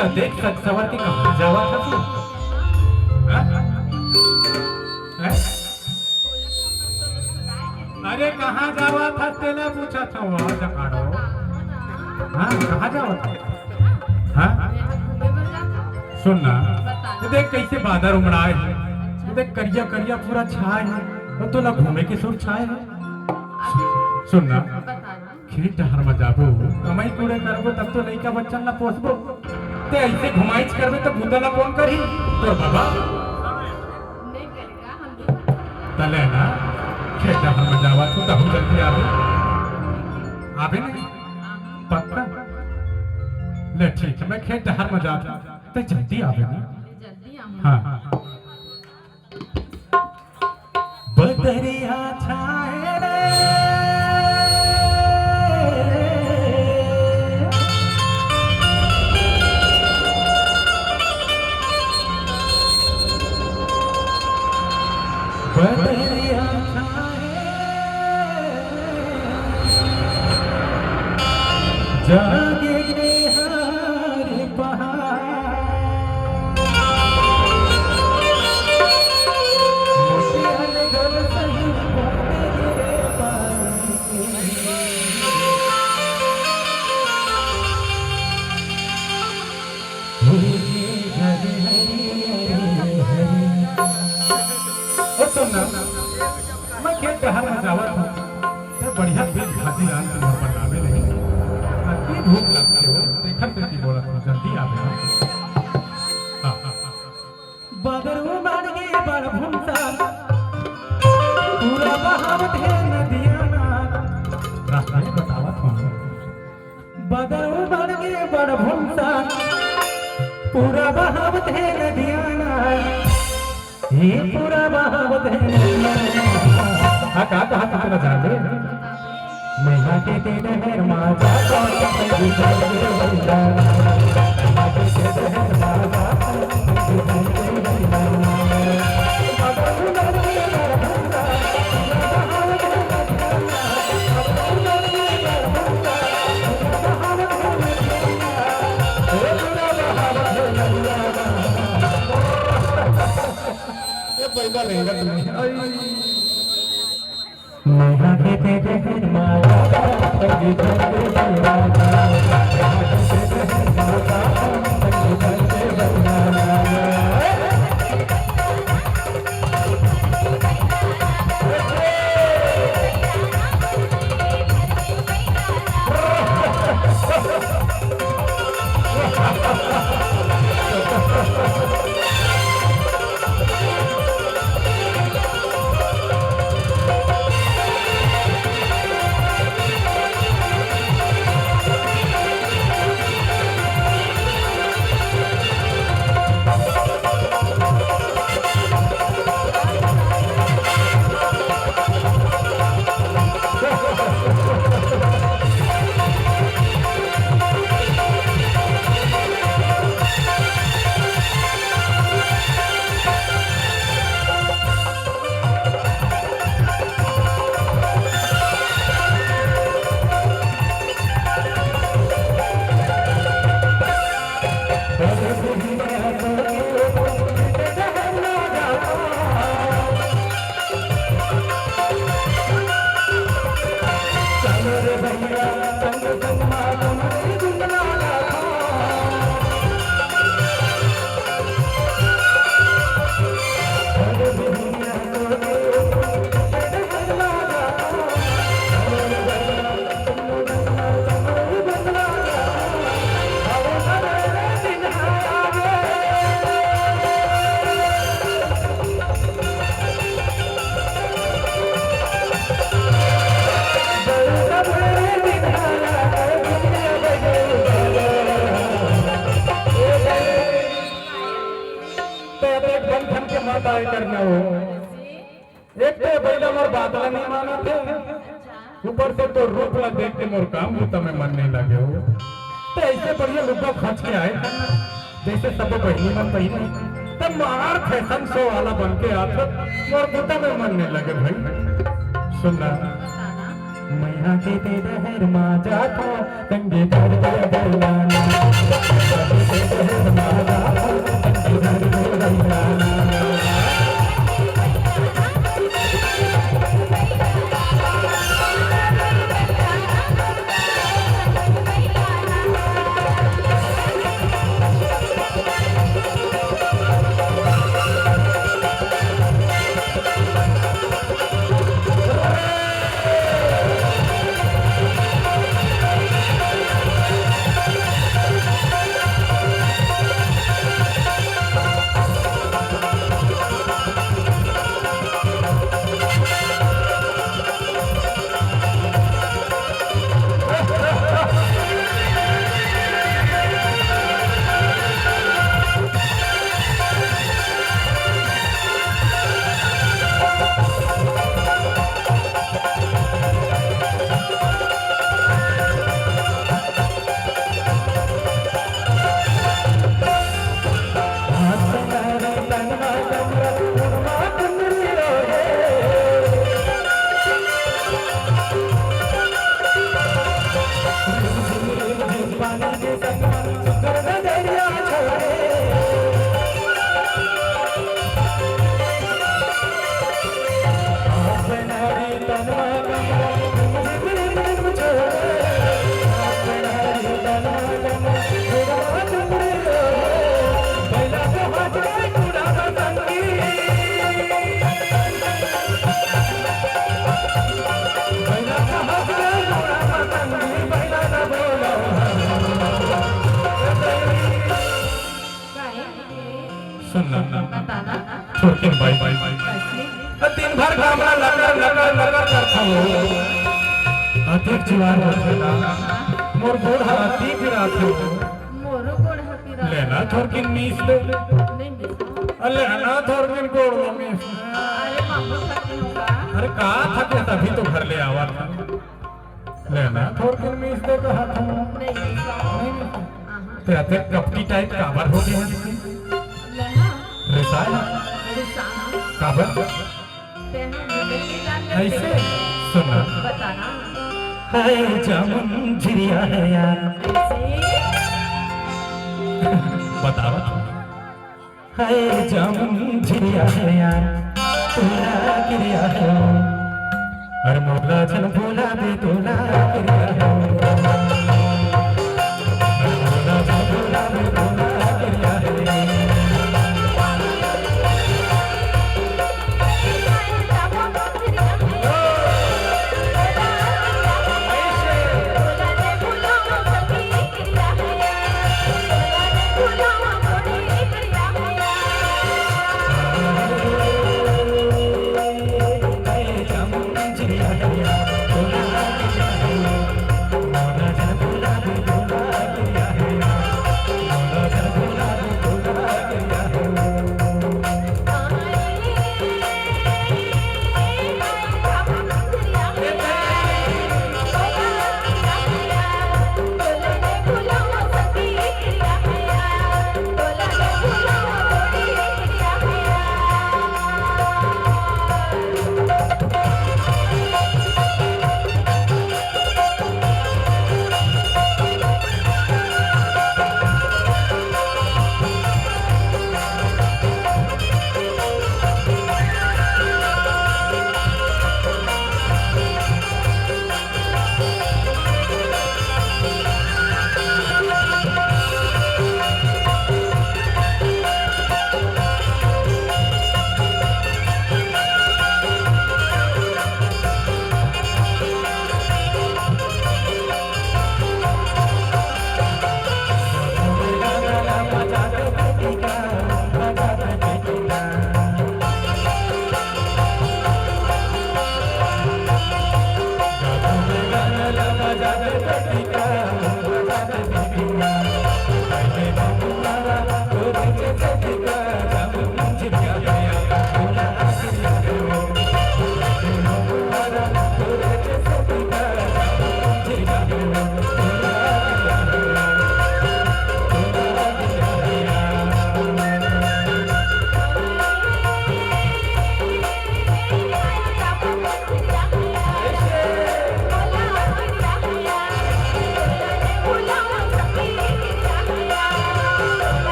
भैया देख सच सवर के कहाँ जावा था तू? हाँ? हैं? अरे कहाँ जावा था तेने पूछा था वो जकाड़ो। हाँ कहाँ जावा था? हाँ सुनना तू देख कैसे बादल उमड़ाए हैं, तू देख करिया करिया पूरा छाए है और तो ना घूमे के सुर छाए है। सुनना खेत डहर में जाबो कमाई कूड़े करबो तब तो लइका बच्चा ना पोसबो, ते ऐसे घुमाइच करबे तो भूता ना कौन करी तोर बाबा नहीं करेगा हम तले ना खेत डहर में जावा तू तो हम जल्दी आबे आबे नहीं पक्का ले ठीक है मैं खेत डहर में जाता तो जल्दी आबे ना जल्दी आऊं हां बदरिया छाए रे बदरिया जागे हर पहाड़ मैं खेत कहाँ में जावत हूँ तो बढ़िया पेट भाजी रात के मोर पर लावे नहीं आती भूख लगती हो देखत देती बोला तो जल्दी आवे हां बदरू बढ़ गए बड़ भूमसा पूरा बहावत है नदियां रास्ता बतावत हूँ बदरू बढ़ गए बड़ भूमसा पूरा बहावत है नदियां ये पूरा बहावत है हाँ कहाँ तेरा जान दे मैं हाथे तेरे नहर माता पैदा लेगा तुम्हें मैं हाथे तेरे नहर माता करना हो एक तो बैला मोर बादला नहीं माना थे ऊपर से तो रूप ला देख के मोर काम होता में मन नहीं लगे हो तो ऐसे बढ़िया लुब्बा खच के आए जैसे सब बहनी मन पहने तब मार फैशन शो वाला बन के आता मोर बुता में मन नहीं लगे भाई सुनना मैया के तेरे मा जातो तंगे कर दे दलाना के तेरे मा जातो तंगे कर दे दलाना छोड़किन भाई दिन भर घामला लगा करता हो अधिक जीवार होता मोर गोड़ हाथी गिरात हो लेना छोड़किन मीस ले लेना छोड़किन गोड़ में मीस अरे कहाँ थके तभी तो घर ले आवा था लेना छोड़किन मीस दे कहा था तेरे कपटी टाइप काबर हो गया रिसाई काबर ऐसे सुना हाय जामुन झिरिया है यार बतावा हाय जामुन झिरिया है यार तोला गिरिया है अरे मोला चल भोला दे तोला गिरिया है मोला चल भोला दे तोला गिरिया है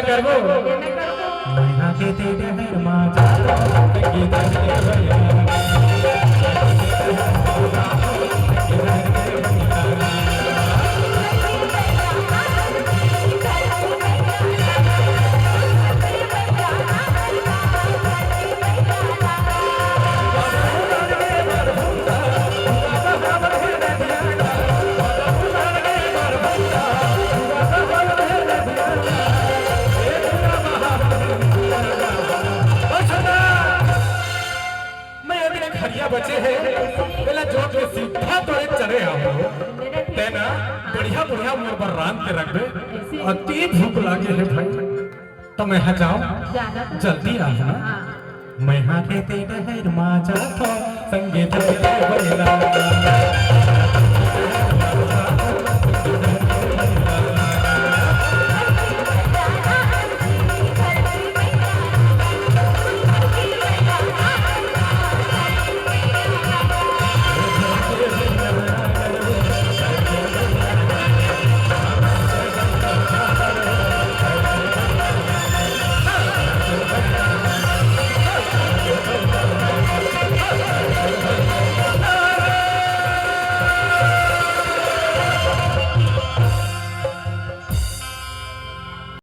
न करबो देना करबो मैना के तेरे हर मां जातो संगीत के बचे है पहला जो के सीधा तोरे चले आओ तेना बढ़िया बढ़िया मोर पर रान के रख दे अति भूख लागे है भाई तो मैं यहाँ जाऊं जल्दी आ ना मैं यहाँ के तेरे माँ जातो संगीत के बलिदान